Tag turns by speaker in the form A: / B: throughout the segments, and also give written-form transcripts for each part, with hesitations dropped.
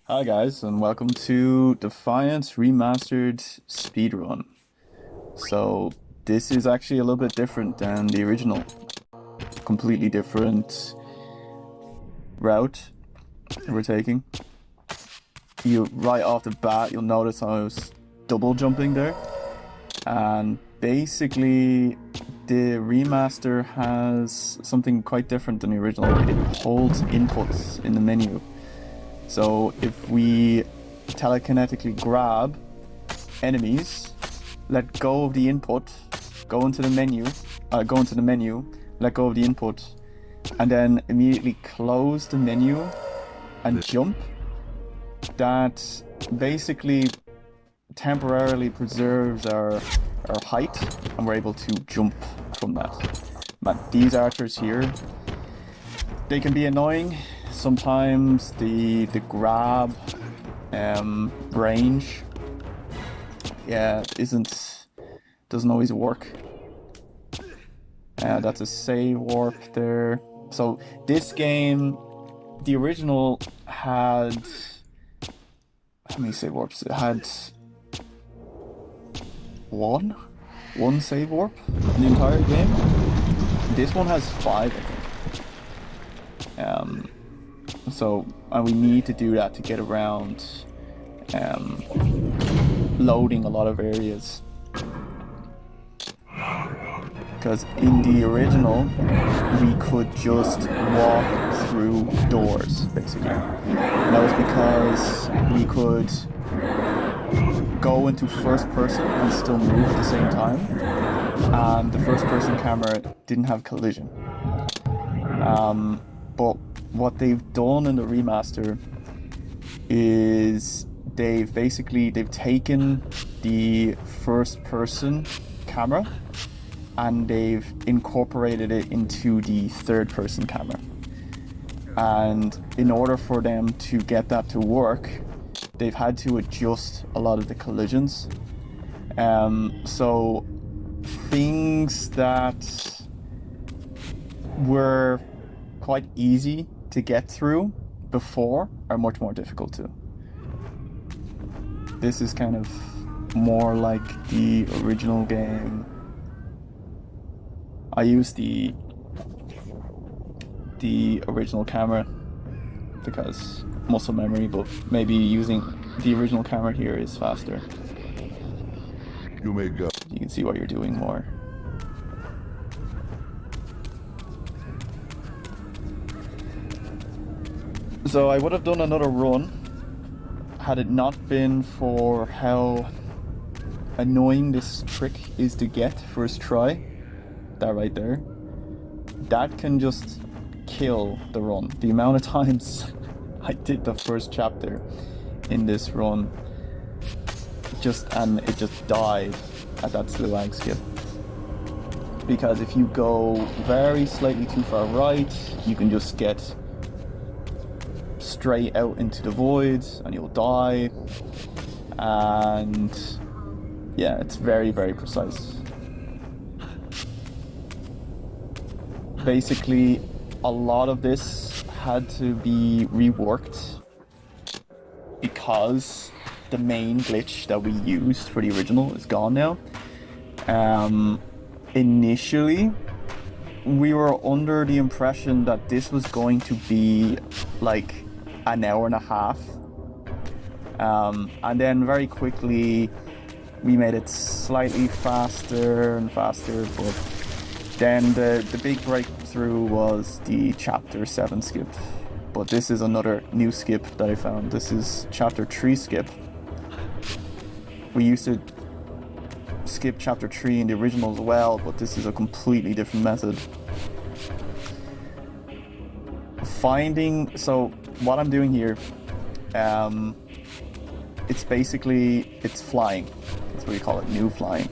A: Hi guys, and welcome to Defiance Remastered Speedrun. So this is actually a little bit different than the original. Completely different route we're taking. Right off the bat, you'll notice I was double jumping there. And basically, the remaster has something quite different than the original. It holds inputs in the menu. So if we telekinetically grab enemies, let go of the input, go into the menu, let go of the input, and then immediately close the menu and jump, that basically temporarily preserves our height, and we're able to jump from that. But these archers here, they can be annoying. Sometimes the grab range doesn't always work. That's a save warp there. So this game, the original had how many save warps? It had one save warp in the entire game. This one has 5, I think. So we need to do that to get around loading a lot of areas. Because in the original, we could just walk through doors, basically. And that was because we could go into first person and still move at the same time. And the first person camera didn't have collision. But what they've done in the remaster is they've taken the first person camera and they've incorporated it into the third person camera. And in order for them to get that to work, they've had to adjust a lot of the collisions. So things that were quite easy to get through before are much more difficult to. This is kind of more like the original game. I use the original camera because muscle memory, but maybe using the original camera here is faster.
B: You may go.
A: You can see what you're doing more. So I would have done another run had it not been for how annoying this trick is to get first try. That right there. That can just kill the run. The amount of times I did the first chapter in this run, it just died at that slow ag skip. Because if you go very slightly too far right, you can just get straight out into the void and you'll die. And yeah, it's very, very precise. Basically, a lot of this had to be reworked because the main glitch that we used for the original is gone now. Initially, we were under the impression that this was going to be like an hour and a half. And then very quickly, we made it slightly faster and faster, but then the big breakthrough was the chapter 7 skip. But this is another new skip that I found. This is chapter 3 skip. We used to skip chapter 3 in the original as well, but this is a completely different method. So what I'm doing here, it's flying. That's what we call it, new flying.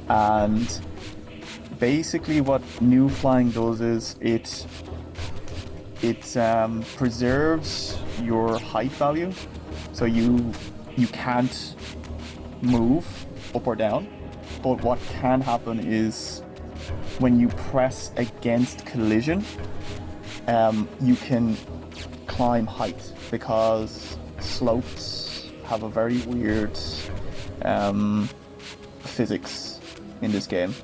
A: And basically what new flying does is it preserves your height value, so you can't move up or down. But what can happen is when you press against collision, you can climb height, because slopes have a very weird physics in this game.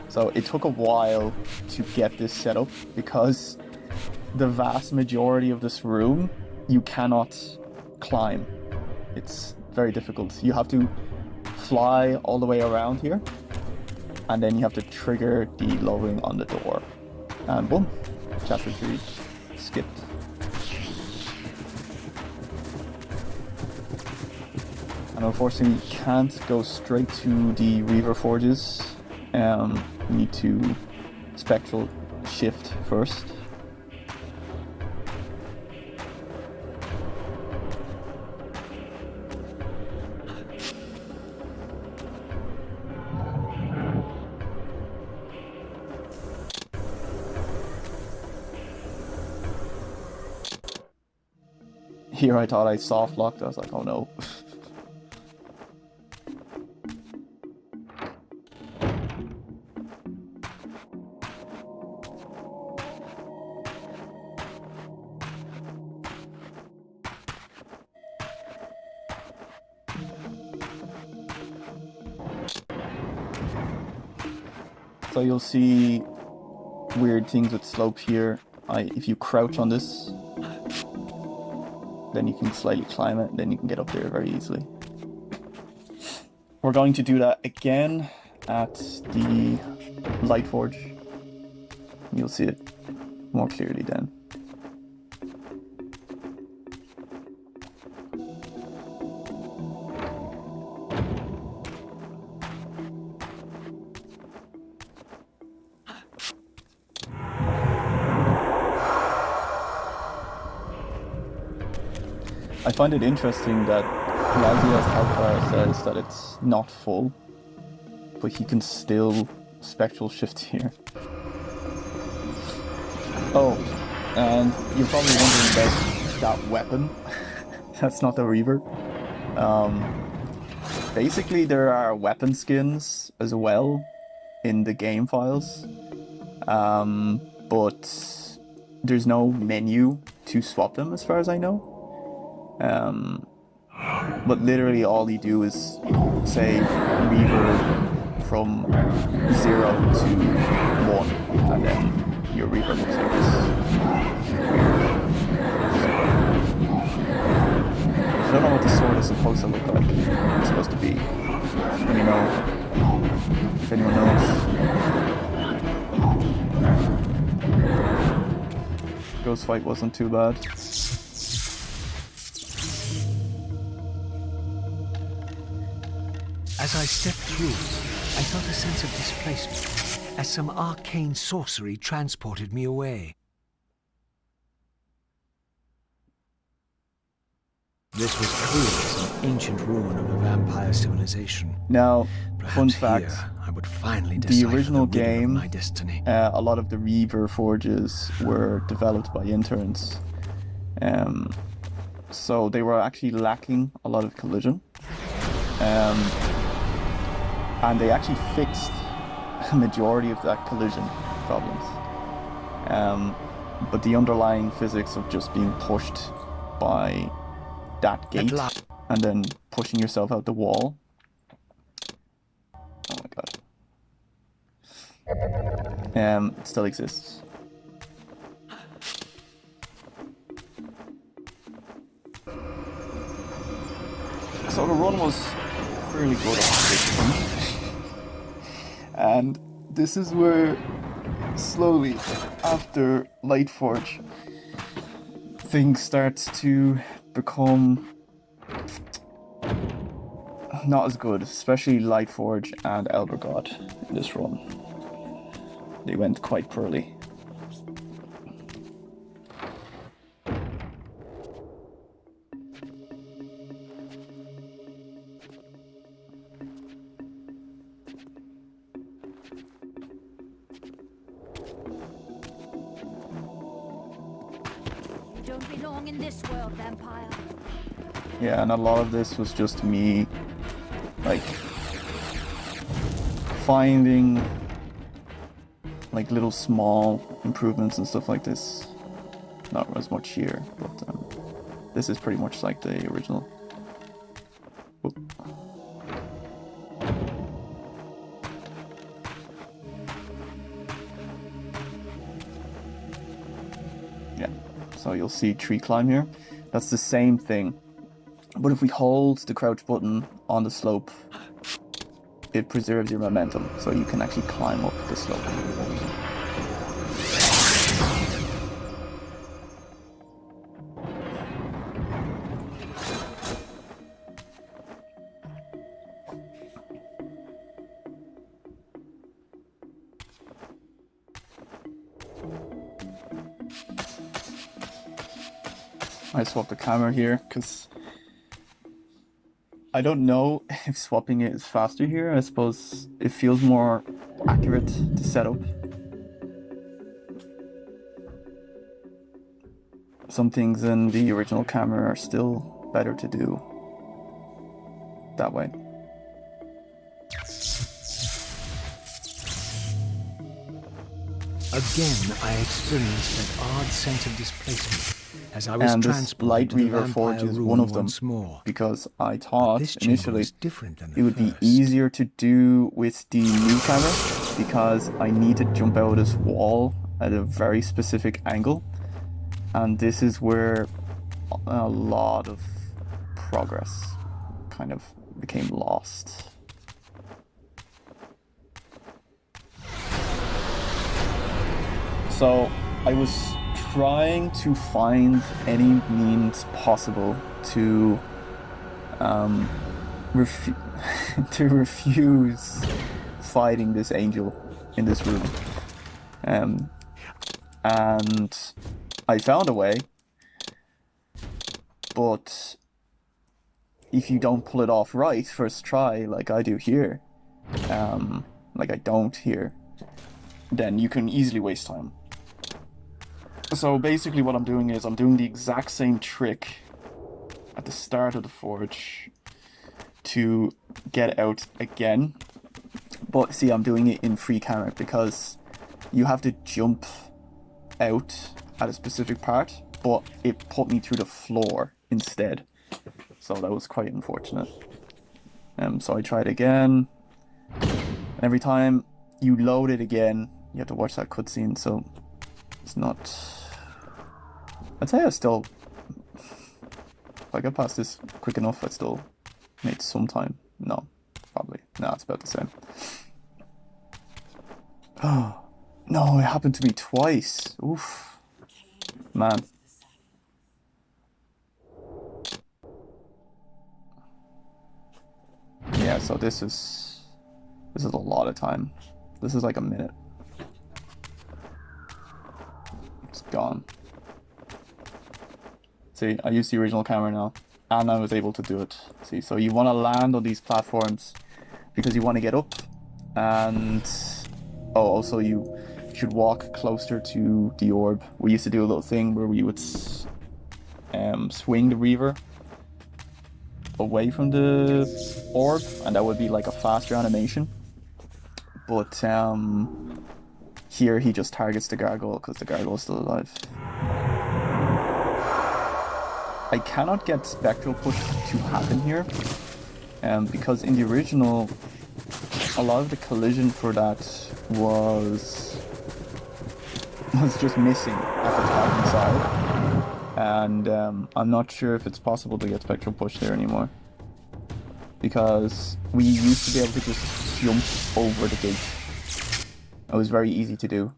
A: So it took a while to get this set up because the vast majority of this room you cannot climb. It's very difficult. You have to fly all the way around here, and then you have to trigger the lowering on the door. And boom, chapter 3 skipped. And unfortunately, you can't go straight to the Reaver forges. You need to spectral shift first. Here I thought I soft locked, I was like, oh no. So you'll see weird things with slope here. If you crouch on this, then you can slightly climb it, then you can get up there very easily. We're going to do that again at the Light Forge. You'll see it more clearly then. I find it interesting that Lazia's Hellfire says that it's not full, but he can still spectral shift here. Oh, and you're probably wondering about that weapon. That's not the Reaver. Basically, there are weapon skins as well in the game files, but there's no menu to swap them as far as I know. But literally all you do is say Reaver from 0 to 1, and then your Reaver looks like this. I don't know what the sword is supposed to look like. It's supposed to be. Let me know if anyone knows. Ghost fight wasn't too bad.
C: As I stepped through, I felt a sense of displacement, as some arcane sorcery transported me away. This was clearly some ancient ruin of a vampire civilization.
A: Now,
C: perhaps
A: fun fact,
C: here I would finally
A: the
C: decipher
A: original
C: the riddle of
A: game,
C: my destiny.
A: a lot of the Reaver forges were developed by interns. So they were actually lacking a lot of collision. And they actually fixed a majority of that collision problems. But the underlying physics of just being pushed by that gate and then pushing yourself out the wall. Oh my god. It still exists. So the run was fairly good on this one. And this is where slowly after Light Forge things start to become not as good, especially Light Forge and Elder God in this run. They went quite poorly.
D: Don't belong in this world, vampire.
A: Yeah, and a lot of this was just me, like, finding, like, little small improvements and stuff like this. Not as much here, but This is pretty much like the original. Oop. Yeah, so you'll see tree climb here. That's the same thing. But if we hold the crouch button on the slope, it preserves your momentum, so you can actually climb up the slope. I swapped the camera here because I don't know if swapping it is faster here. I suppose it feels more accurate to set up. Some things in the original camera are still better to do that way.
C: Again, I experienced that odd sense of displacement as I was
A: And this
C: transported
A: light
C: to the
A: Reaver Forge
C: vampire
A: is
C: room
A: one of them,
C: once more.
A: because I thought
C: This chamber
A: initially
C: was different than the
A: it would be
C: first.
A: easier to do with the new camera, because I need to jump out of this wall at a very specific angle, and this is where a lot of progress kind of became lost. So I was trying to find any means possible to to refuse fighting this angel in this room, and I found a way, but if you don't pull it off right first try, like I do here, like I don't here, then you can easily waste time. So basically what I'm doing is I'm doing the exact same trick at the start of the forge to get out again, but see, I'm doing it in free camera because you have to jump out at a specific part, but it put me through the floor instead, so that was quite unfortunate. So I tried again, and every time you load it again you have to watch that cutscene, so it's not... I'd say I still... If I get past this quick enough, I still made some time. No, probably. No, it's about the same. Oh, no, it happened to me twice. Oof. Man. Yeah, so this is a lot of time. This is like a minute. It's gone. See, I used the original camera now, and I was able to do it. See, so you want to land on these platforms because you want to get up, and also you should walk closer to the orb. We used to do a little thing where we would swing the Reaver away from the orb, and that would be like a faster animation. But here he just targets the gargoyle because the gargoyle is still alive. I cannot get spectral push to happen here, because in the original, a lot of the collision for that was just missing at the top and side, and I'm not sure if it's possible to get spectral push there anymore, because we used to be able to just jump over the gate. It was very easy to do.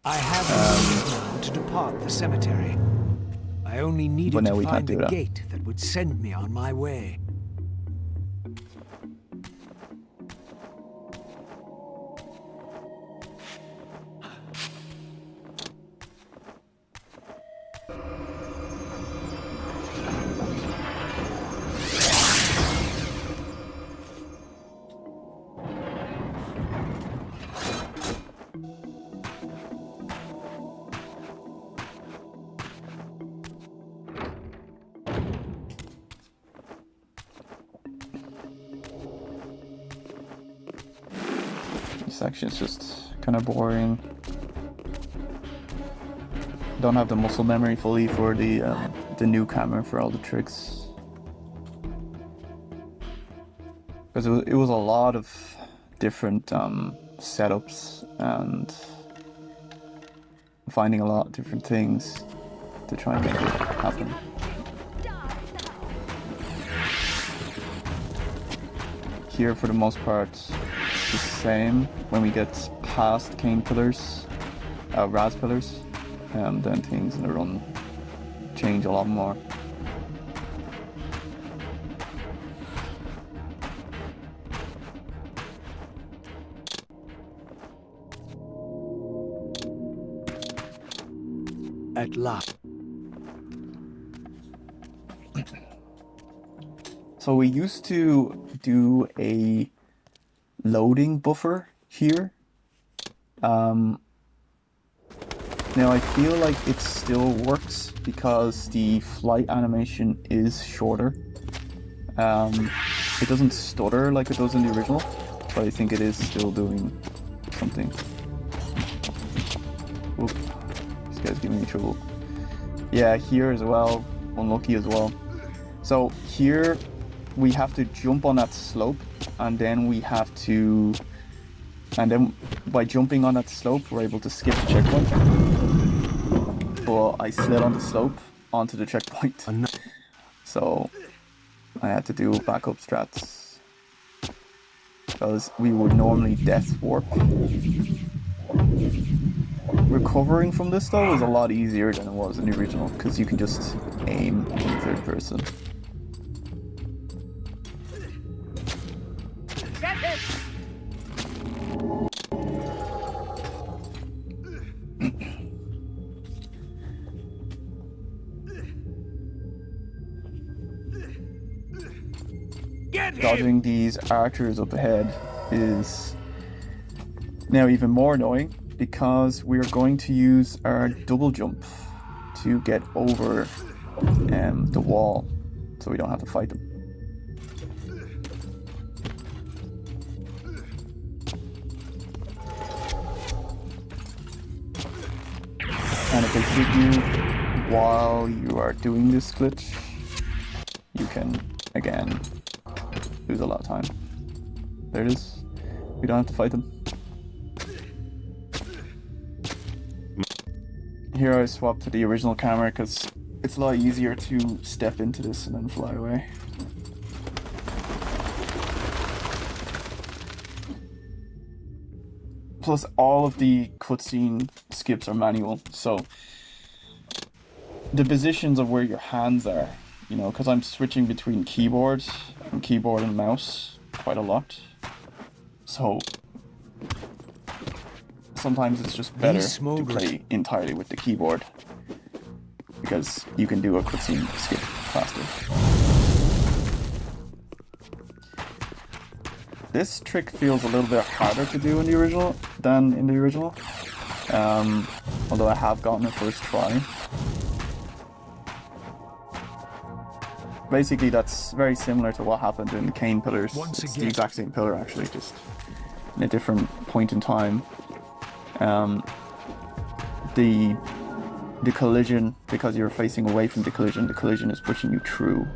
C: I have the means now to depart the cemetery. I only needed to find the gate that would send me on my way.
A: This section is just kind of boring. don't have the muscle memory fully for the new camera for all the tricks. Because it was a lot of different setups and finding a lot of different things to try and make it happen. Here, for the most part, it's the same. When we get past Kain pillars, Raz pillars, then things in the run change a lot more.
C: At last.
A: So we used to do a loading buffer here. Now I feel like it still works because the flight animation is shorter. It doesn't stutter like it does in the original, but I think it is still doing something. Oop. This guy's giving me trouble. Yeah, here as well. Unlucky as well. So here we have to jump on that slope, and then we have to... And then by jumping on that slope, we're able to skip the checkpoint. But I slid on the slope onto the checkpoint. So I had to do backup strats. Because we would normally death warp. Recovering from this though is a lot easier than it was in the original, because you can just aim in third person. Dodging these archers up ahead is now even more annoying, because we're going to use our double jump to get over the wall, so we don't have to fight them. And if they hit you while you are doing this glitch, you can, again, lose a lot of time. There it is. We don't have to fight them. Here I swapped to the original camera because it's a lot easier to step into this and then fly away. Plus all of the cutscene skips are manual, so the positions of where your hands are, you know, because I'm switching between keyboard and mouse quite a lot, so sometimes it's just better to play entirely with the keyboard, because you can do a cutscene skip faster. This trick feels a little bit harder to do in the original than in the original, although I have gotten it first try. Basically, that's very similar to what happened in Kain Pillars. It's the exact same pillar, actually, just in a different point in time. The collision, because you're facing away from the collision is pushing you through.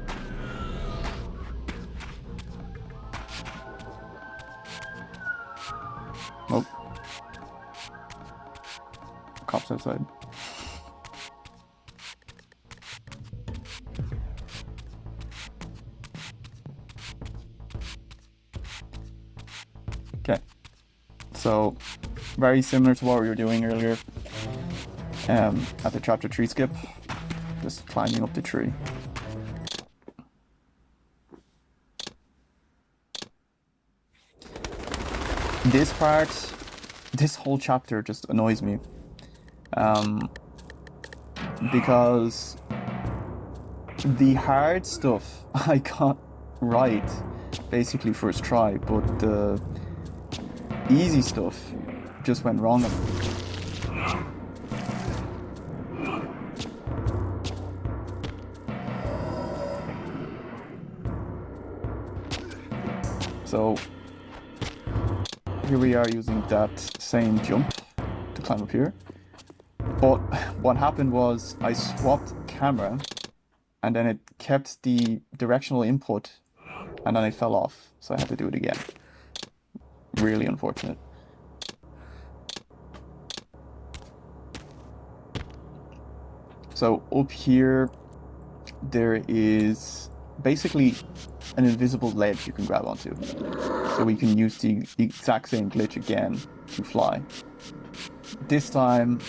A: Oh. Cops outside. Okay. So, very similar to what we were doing earlier at the chapter 3 skip, just climbing up the tree. This part, this whole chapter just annoys me, because the hard stuff I got right basically first try, but the easy stuff just went wrong. So here we are using that same jump to climb up here. But what happened was I swapped camera, and then it kept the directional input, and then it fell off, so I had to do it again. Really unfortunate. So up here, there is basically an invisible ledge you can grab onto. So we can use the exact same glitch again to fly. This time,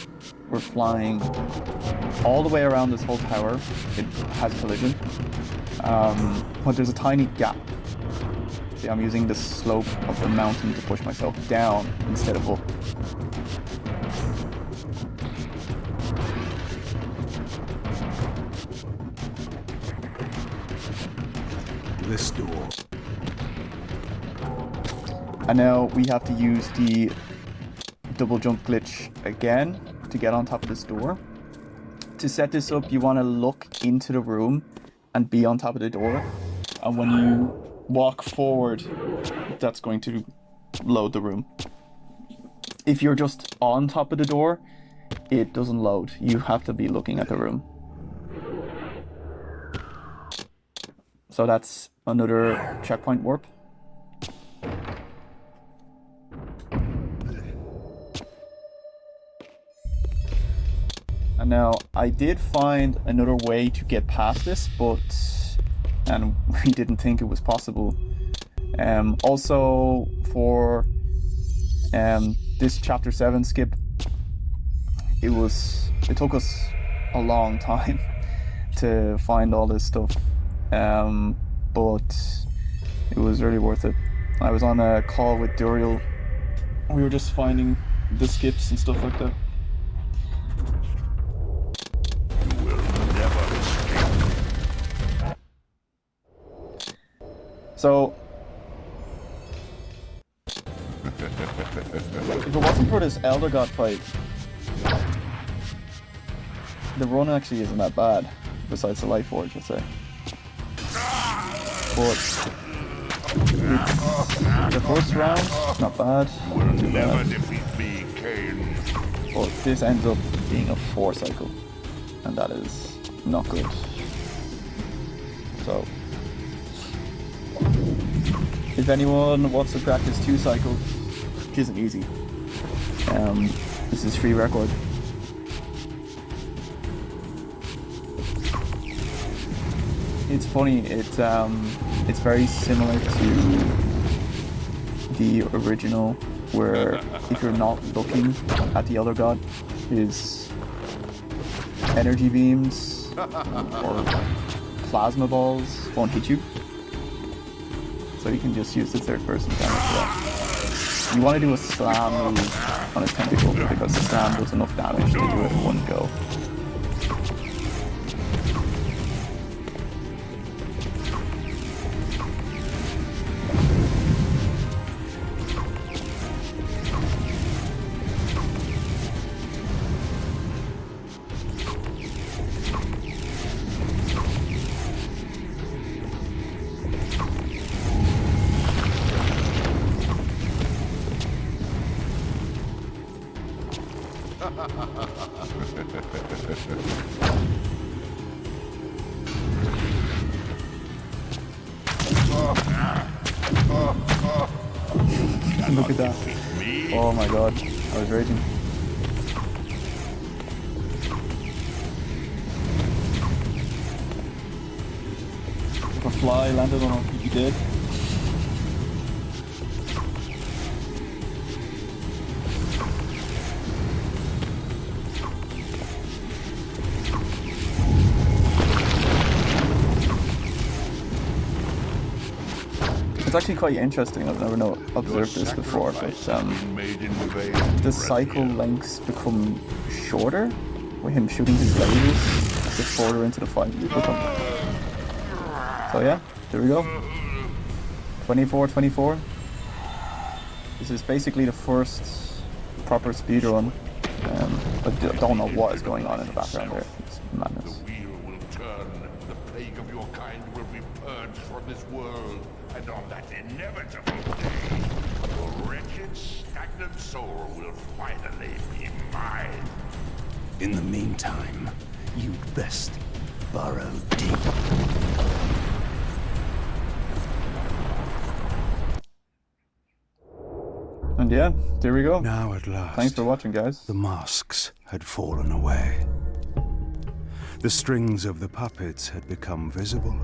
A: we're flying all the way around this whole tower. It has collision. But there's a tiny gap. See, I'm using the slope of the mountain to push myself down instead of up.
C: This door.
A: And now we have to use the double jump glitch again to get on top of this door. To set this up, you want to look into the room and be on top of the door. And when you walk forward, that's going to load the room. If you're just on top of the door, it doesn't load. You have to be looking at the room. So that's another checkpoint warp. And now I did find another way to get past this, and we didn't think it was possible. Also for this chapter 7 skip, it took us a long time to find all this stuff. But it was really worth it. I was on a call with Duriel. We were just finding the skips and stuff like that.
B: You will never escape.
A: So, if it wasn't for this Elder God fight, the run actually isn't that bad, besides the Life Forge, I'd say. But the first round, not bad.
B: You will never defeat me, Kain.
A: But this ends up being a 4 cycle, and that is not good. So, if anyone wants to practice 2 cycles, which isn't easy, this is free record. It's funny, it's very similar to the original, where if you're not looking at the Elder God, his energy beams or plasma balls won't hit you. So you can just use the third person camera for that. You want to do a slam move on his tentacle, because the slam does enough damage to do it in one go. Look at that. Oh my god, I was raging. If a fly landed on him, he did. It's actually quite interesting. I've never observed this before, but the cycle lengths become shorter with him shooting his lasers as the further into the fight you become. So yeah, there we go. 24-24. This is basically the first proper speedrun. I don't know what is going on in the background there. It's madness.
B: The wheel will turn. The plague of your kind will be purged from this world. And on that inevitable day, your wretched, stagnant soul will finally be mine.
E: In the meantime, you'd best burrow deep.
A: And yeah, there we go.
E: Now at last,
A: Thanks for watching, guys.
E: the masks had fallen away. The strings of the puppets had become visible,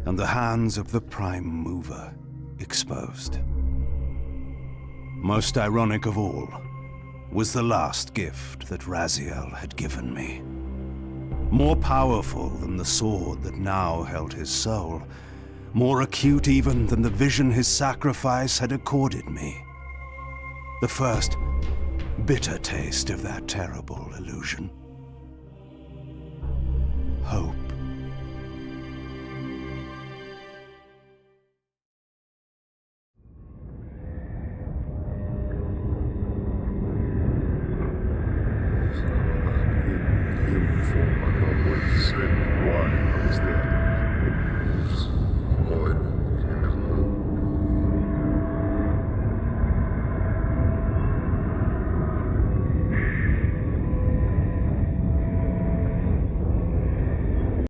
E: and the hands of the Prime Mover exposed. Most ironic of all was the last gift that Raziel had given me. More powerful than the sword that now held his soul, more acute even than the vision his sacrifice had accorded me. The first bitter taste of that terrible illusion. Hope